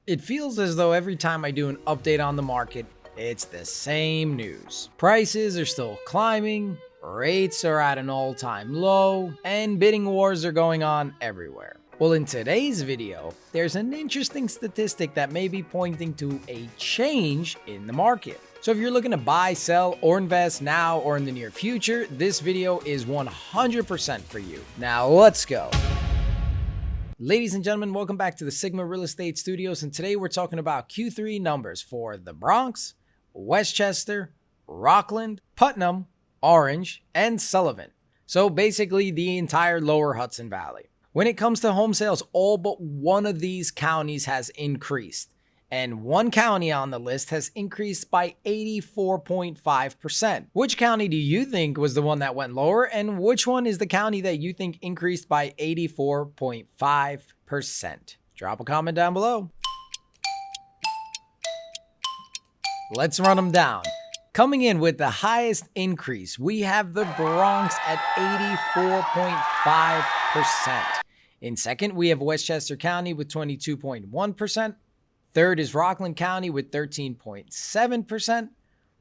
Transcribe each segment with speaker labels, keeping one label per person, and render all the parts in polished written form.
Speaker 1: It feels as though every time I do an update on the market, it's the same news. Prices are still climbing, rates are at an all-time low, and bidding wars are going on everywhere. Well, in today's video, there's an interesting statistic that may be pointing to a change in the market. So if you're looking to buy, sell, or invest now or in the near future, this video is 100% for you. Now let's go. Ladies and gentlemen, welcome back to the Sigma Real Estate Studios, and today we're talking about Q3 numbers for the Bronx, Westchester, Rockland, Putnam, Orange, and Sullivan. So basically the entire lower Hudson Valley. When it comes to home sales, all but one of these counties has increased, and one county on the list has increased by 84.5%. Which county do you think was the one that went lower, and which one is the county that you think increased by 84.5%? Drop a comment down below. Let's run them down. Coming in with the highest increase, we have the Bronx at 84.5%. In second, we have Westchester County with 22.1%. Third is Rockland County with 13.7%.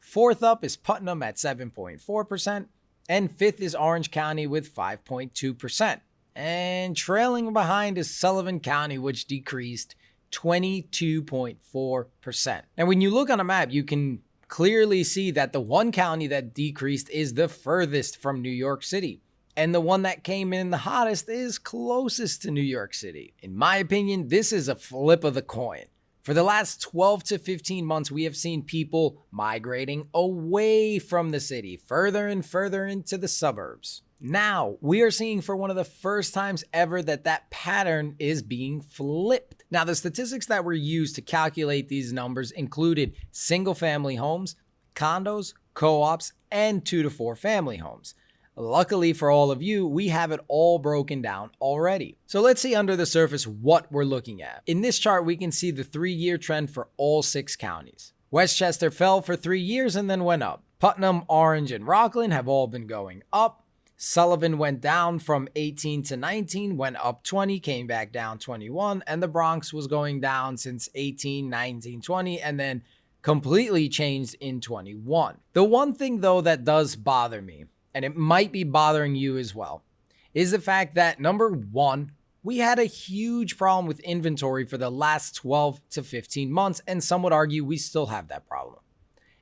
Speaker 1: Fourth up is Putnam at 7.4%. And fifth is Orange County with 5.2%. And trailing behind is Sullivan County, which decreased 22.4%. And when you look on a map, you can clearly see that the one county that decreased is the furthest from New York City. And the one that came in the hottest is closest to New York City. In my opinion, this is a flip of the coin. For the last 12 to 15 months, we have seen people migrating away from the city, further and further into the suburbs. Now, we are seeing for one of the first times ever that pattern is being flipped. Now, the statistics that were used to calculate these numbers included single-family homes, condos, co-ops, and 2 to 4 family homes. Luckily for all of you, we have it all broken down already. So let's see under the surface what we're looking at. In this chart, we can see the 3-year trend for all 6 counties. Westchester fell for 3 years and then went up. Putnam, Orange, and Rockland have all been going up. Sullivan went down from 18 to 19, went up 20, came back down 21, and the Bronx was going down since 18, 19, 20, and then completely changed in 21. The one thing though that does bother me, and it might be bothering you as well, is the fact that number one, we had a huge problem with inventory for the last 12 to 15 months, and some would argue we still have that problem.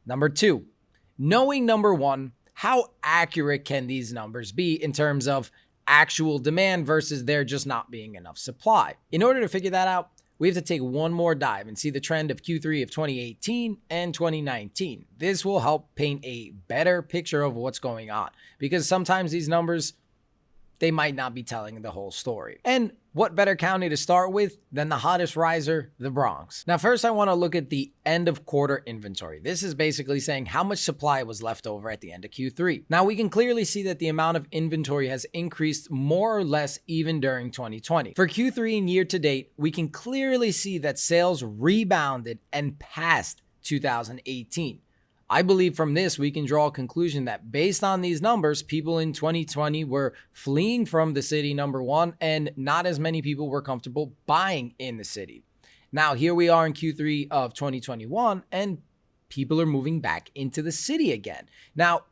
Speaker 1: Number two, knowing number one, how accurate can these numbers be in terms of actual demand versus there just not being enough supply? In order to figure that out, we have to take one more dive and see the trend of Q3 of 2018 and 2019. This will help paint a better picture of what's going on, because sometimes these numbers, they might not be telling the whole story. And what better county to start with than the hottest riser, the Bronx? Now, first I want to look at the end of quarter inventory. This is basically saying how much supply was left over at the end of Q3. Now, we can clearly see that the amount of inventory has increased more or less even during 2020. For Q3 and year to date, we can clearly see that sales rebounded and passed 2018. I believe from this, we can draw a conclusion that based on these numbers, people in 2020 were fleeing from the city, number one, and not as many people were comfortable buying in the city. Now, here we are in Q3 of 2021, and people are moving back into the city again. Now,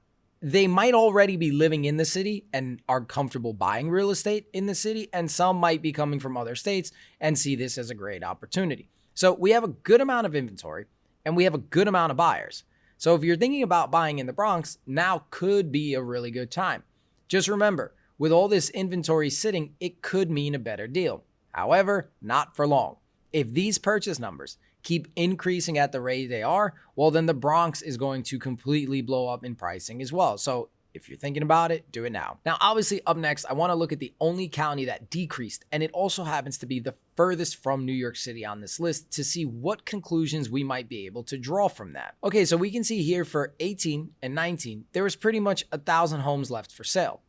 Speaker 1: they might already be living in the city and are comfortable buying real estate in the city, and some might be coming from other states and see this as a great opportunity. So we have a good amount of inventory, and we have a good amount of buyers. So if you're thinking about buying in the Bronx, now could be a really good time. Just remember, with all this inventory sitting, it could mean a better deal. However, not for long. If these purchase numbers keep increasing at the rate they are, well, then the Bronx is going to completely blow up in pricing as well. So if you're thinking about it, do it now. Now, obviously, up next, I want to look at the only county that decreased, and it also happens to be the furthest from New York City on this list, to see what conclusions we might be able to draw from that. Okay, so we can see here for 18 and 19, there was pretty much 1,000 homes left for sale,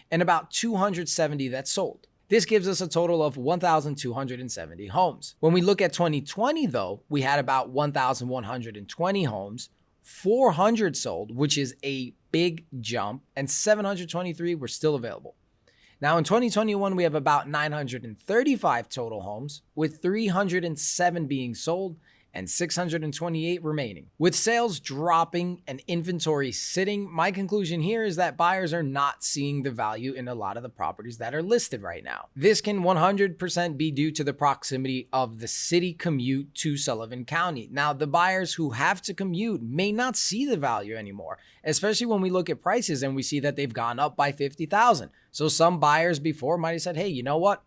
Speaker 1: and about 270 that sold. This gives us a total of 1,270 homes. When we look at 2020, though, we had about 1,120 homes, 400 sold, which is a big jump, and 723 were still available. Now in 2021, we have about 935 total homes, with 307 being sold and 628 remaining. With sales dropping and inventory sitting, my conclusion here is that buyers are not seeing the value in a lot of the properties that are listed right now. This can 100% be due to the proximity of the city commute to Sullivan County. Now, the buyers who have to commute may not see the value anymore, especially when we look at prices and we see that they've gone up by $50,000. So some buyers before might have said, hey, you know what?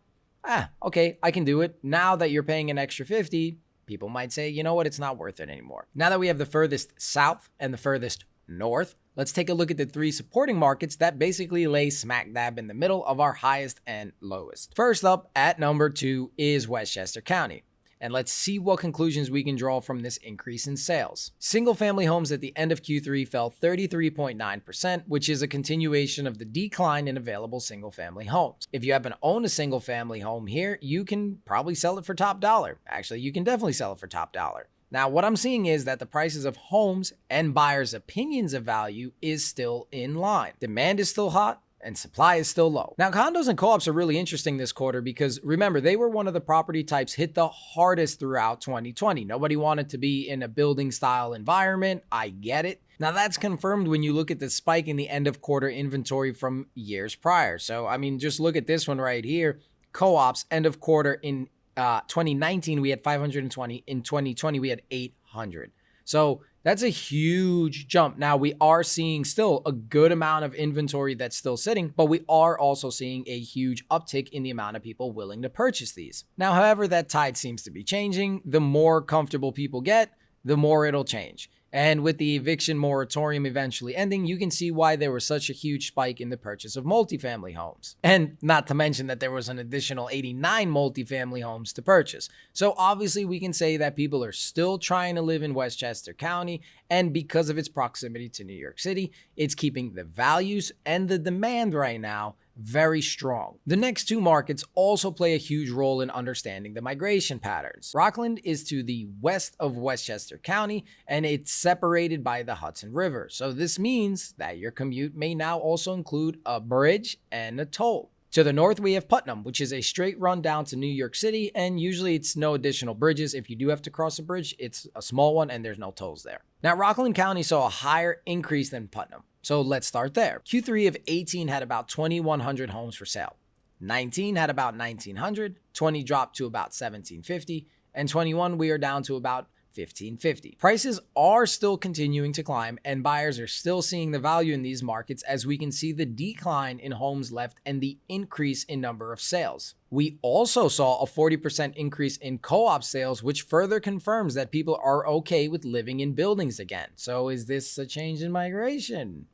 Speaker 1: Okay, I can do it. Now that you're paying an extra $50,000, people might say, you know what, it's not worth it anymore. Now that we have the furthest south and the furthest north, let's take a look at the three supporting markets that basically lay smack dab in the middle of our highest and lowest. First up at number 2 is Westchester County. And let's see what conclusions we can draw from this increase in sales. Single-family homes at the end of Q3 fell 33.9%, which is a continuation of the decline in available single-family homes. If you happen to own a single-family home here, you can probably sell it for top dollar. Actually, you can definitely sell it for top dollar. Now, what I'm seeing is that the prices of homes and buyers' opinions of value is still in line. Demand is still hot, and supply is still low. Now, condos and co-ops are really interesting this quarter because remember, they were one of the property types hit the hardest throughout 2020. Nobody wanted to be in a building style environment. I get it. Now, that's confirmed when you look at the spike in the end of quarter inventory from years prior. So, I mean, just look at this one right here. Co-ops, end of quarter in 2019, we had 520. In 2020, we had 800. So that's a huge jump. Now, we are seeing still a good amount of inventory that's still sitting, but we are also seeing a huge uptick in the amount of people willing to purchase these. Now, however, that tide seems to be changing. The more comfortable people get, the more it'll change. And with the eviction moratorium eventually ending, you can see why there was such a huge spike in the purchase of multifamily homes. And not to mention that there was an additional 89 multifamily homes to purchase. So obviously we can say that people are still trying to live in Westchester County, and because of its proximity to New York City, it's keeping the values and the demand right now very strong. The next two markets also play a huge role in understanding the migration patterns. Rockland is to the west of Westchester County, and it's separated by the Hudson River. So this means that your commute may now also include a bridge and a toll. To the north, we have Putnam, which is a straight run down to New York City, and usually it's no additional bridges. If you do have to cross a bridge, it's a small one and there's no tolls there. Now, Rockland County saw a higher increase than Putnam. So let's start there. Q3 of 18 had about 2,100 homes for sale. 19 had about 1,900, 20 dropped to about 1,750, and 21 we are down to about 1,550. Prices are still continuing to climb, and buyers are still seeing the value in these markets, as we can see the decline in homes left and the increase in number of sales. We also saw a 40% increase in co-op sales, which further confirms that people are okay with living in buildings again. So is this a change in migration?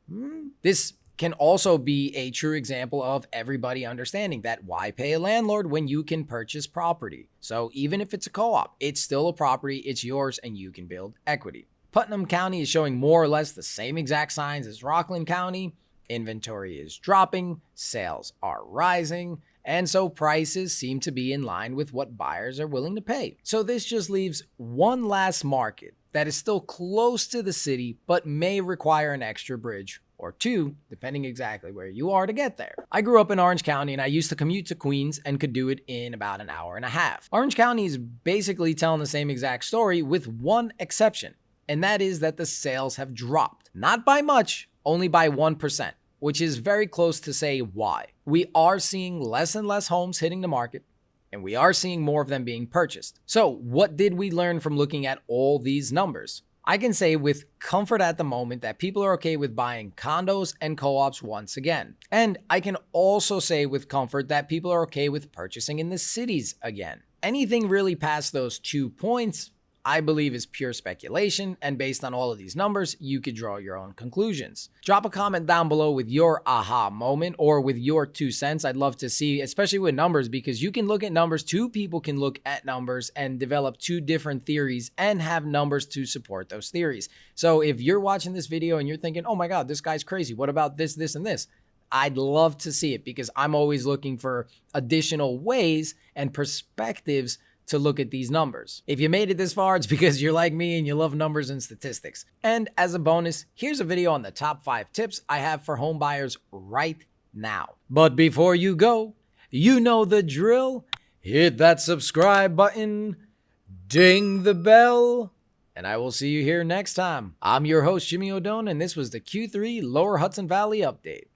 Speaker 1: This can also be a true example of everybody understanding that why pay a landlord when you can purchase property. So even if it's a co-op, it's still a property, it's yours, and you can build equity. Putnam County is showing more or less the same exact signs as Rockland County. Inventory is dropping, sales are rising, and so prices seem to be in line with what buyers are willing to pay. So this just leaves one last market that is still close to the city, but may require an extra bridge or two, depending exactly where you are to get there. I grew up in Orange County, and I used to commute to Queens and could do it in about an hour and a half. Orange County is basically telling the same exact story with one exception, and that is that the sales have dropped. Not by much, only by 1%, which is very close to say why. We are seeing less and less homes hitting the market, and we are seeing more of them being purchased. So what did we learn from looking at all these numbers? I can say with comfort at the moment that people are okay with buying condos and co-ops once again. And I can also say with comfort that people are okay with purchasing in the cities again. Anything really past those 2 points, I believe, is pure speculation, and based on all of these numbers, you could draw your own conclusions. Drop a comment down below with your aha moment or with your 2 cents. I'd love to see, especially with numbers, because you can look at numbers, two people can look at numbers and develop two different theories and have numbers to support those theories. So if you're watching this video and you're thinking, oh my God, this guy's crazy, what about this, this, and this? I'd love to see it, because I'm always looking for additional ways and perspectives to look at these numbers. If you made it this far, it's because you're like me and you love numbers and statistics. And as a bonus, here's a video on the top 5 tips I have for home buyers right now. But before you go, you know the drill. Hit that subscribe button, ding the bell, and I will see you here next time. I'm your host, Jimmy O'Done, and this was the Q3 Lower Hudson Valley Update.